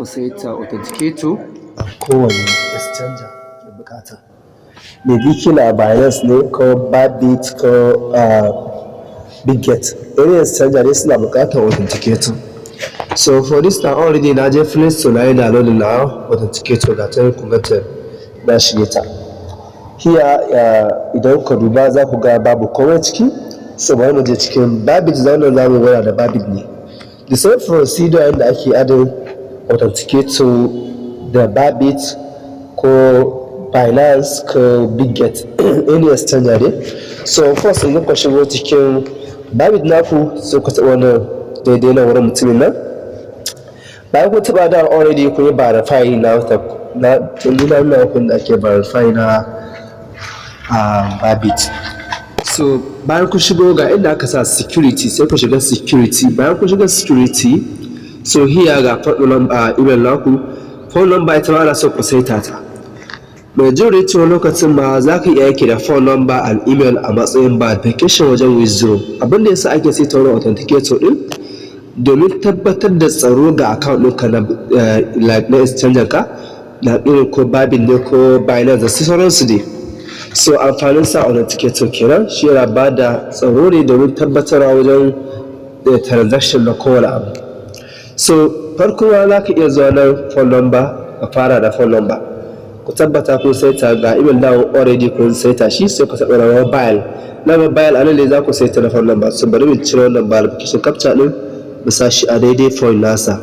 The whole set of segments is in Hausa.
ku saita Authenticator a kowane exchanger ke bukata. Maybe kila Binance ne ko Bybit ko Bitget. Any exchanger dai suna bukatar Authenticator. So for this time already na je Play Store na yi downloading na Authenticator ga ta kungatar na shige ta. Here idan ka duba za ku ga babu komai ciki. So bari mu je cikin Bybit, zamu gwada da Bybit ne. The same procedure yadda ake adin Authenticator da Bybit ko Binance ko Bitget any exchanger dai. So first idan ka shigo cikin Bybit naku sai ku taɓa wannan daidai na wurin mutumin nan. Bayan ku taɓa da already kun yi verify na nuna kun da ake verify na Bybit. So bayan ku shigo ga inda aka sa security sai ku shiga security. Bayan ku shiga security, so here ga phone number email naku. Phone number ita ma ana so ku saita ta. Majority wani lokacin ma za ka iya aiki da phone number and email a matsayin verification wajen withdraw. Abinda yasa ake saita wani Authenticator din domin tabbatar da tsaro ga account ɗinka na exchanger ka, na irin ko Bybit ne ko Binance da sauransu dai. So amfanin sa Authenticator kenan, shi yana ba da tsaro ne domin tabbatarwa wajen transaction na kowane abu. So farko za ka iya zuwa nan phone number, ka fara da phone number. Ku tabbata kun saita ga email da already kun saita shi, sai ku taɓa na mobile. Na mobile anan ne za ku saita na phone number. So bari mu cire wannan verification captcha din mu sa shi a daidai phone nasa.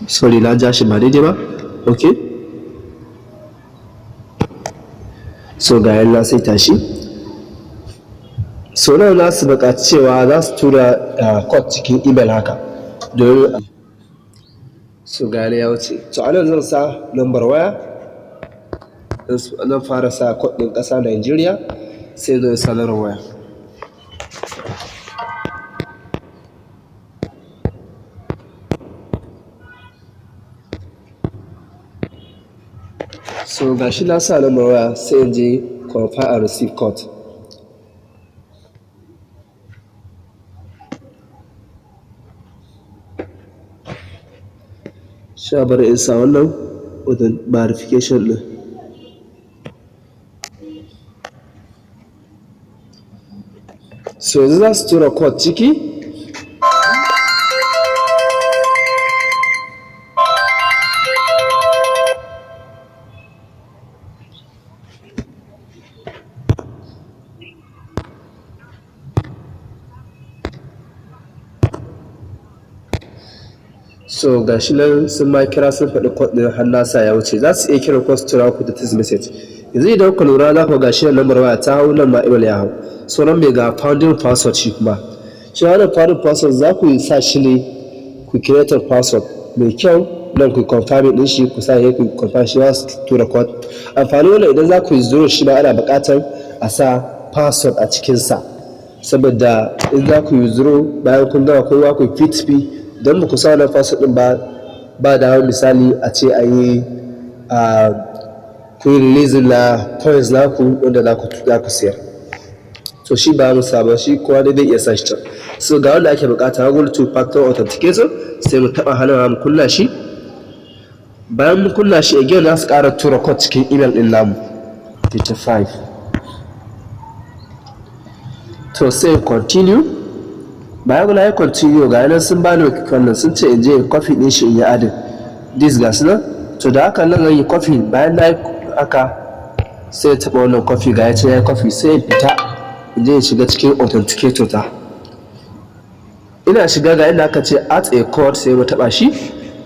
Sorry na ja shi ba daidai ba. Okay. So ga yan na saita shi. So nan za su buƙaci cewa za su tura code cikin email haka. Domin so ga ya wuce. So anan zan sa number waya. Zan fara sa code ɗin ƙasa Nigeria sai zan sa number waya. So ga shi na sa number waya sai in je confirm and receive code. Sha bari in sa wannan verification ɗin. So yanzu za su tura code ciki. So ga shi nan sun ma kira sun faɗi code ɗin har nasa ya wuce. Za su iya kira code su tura ku da text message. Yanzu idan ku lura za ku ga shi lambar waya ta hau, nan ma email ya hau. So nan mai ga founding password shi kuma. Shi wannan founding password za ku sa shi ne ku create password mai kyau, nan ku confirm din shi, ku sa ya ku confirm shi, za su tura code. Amfani wannan idan za ku yi withdraw shi ba ana buƙatar a sa password a cikin sa. Saboda in za ku yi withdraw bayan kun gama kowa ku fit don ba ku sa wannan password din ba da misali a ce a yi ku yi release na coins naku wanda za ku siyar. So shi ba mu saba, shi kowa dai zai iya sa shi can. So ga wanda ake bukata Google two factor authenticator, sai mu taba hannun mu kulla shi. Bayan mu kulla shi again za su ƙara tura code cikin email din namu 55. To sai continue. Bayan na yi continue ga yanan sun bani wannan sun ce in je copy din shi in yi adin this gas nan. To da haka nan zan yi copy, bayan na yi haka sai ya taɓa wannan copy, ga ya ce ya yi copy sai ya fita in je in shiga cikin Authenticator ta. Ina shiga ga inda aka ce add a code, sai mu taɓa shi,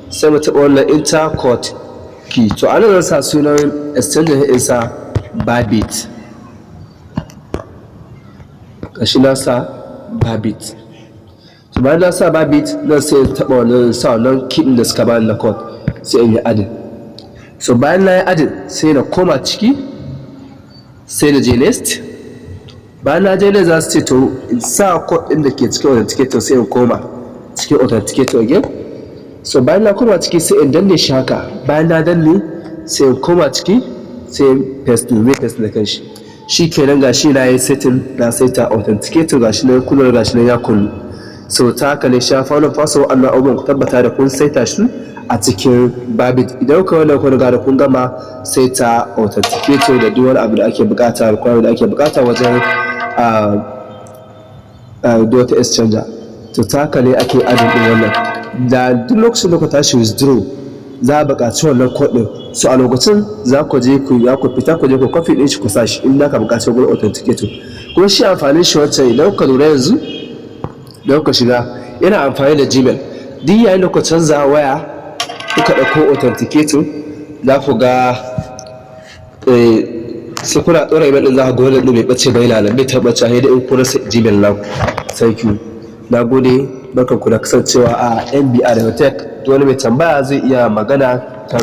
sai mu taɓa wannan enter code key. To anan zan sa sunan exchanger ɗin sa Bybit. Gashi na sa Bybit. So bayan na sa Bybit nan sai taɓa wannan sa wannan key ɗin da suka bani na code sai in yi adin. So bayan na yi adin sai na koma ciki sai na je next. Bayan na je next za su ce to in sa code ɗin da ke cikin Authenticator sai in koma cikin Authenticator again. So bayan na koma ciki sai in danne shi haka. Bayan na danne sai in koma ciki sai in paste da kanshi. Shi kenan gashi na yi setting na saita Authenticator, gashi na kullu, gashi na ya kullu. So ta haka ne shafa wannan password Allah abubuwan ku tabbata da kun saita shi a cikin babit. Idan ka wannan kun riga da kun gama sai ta authenticator da duk wani abu da ake bukata requirement da ake bukata wajen data exchanger. To ta haka ne ake adin din wannan. Da duk lokacin da ku tashi withdraw za a buƙaci wannan code din, so a lokacin za ku je ku fita ku je ku copy din shi ku sa shi in da ka buƙaci gurin authenticator. Kuma shi amfanin shi wancan idan ka lura yanzu idan ka shiga yana amfani da Gmail. Duk yayin da ku canza waya kuka ɗauko authenticator za ku ga sai kuna ɗora email ɗin za ka ga wannan ɗin bai ɓace ba yana nan bai taɓa ɓace sai dai in kun rasa Gmail naku. Thank you. Na gode, barkanku da kasancewa a NBR Tech. Wani mai tambaya zai iya magana ta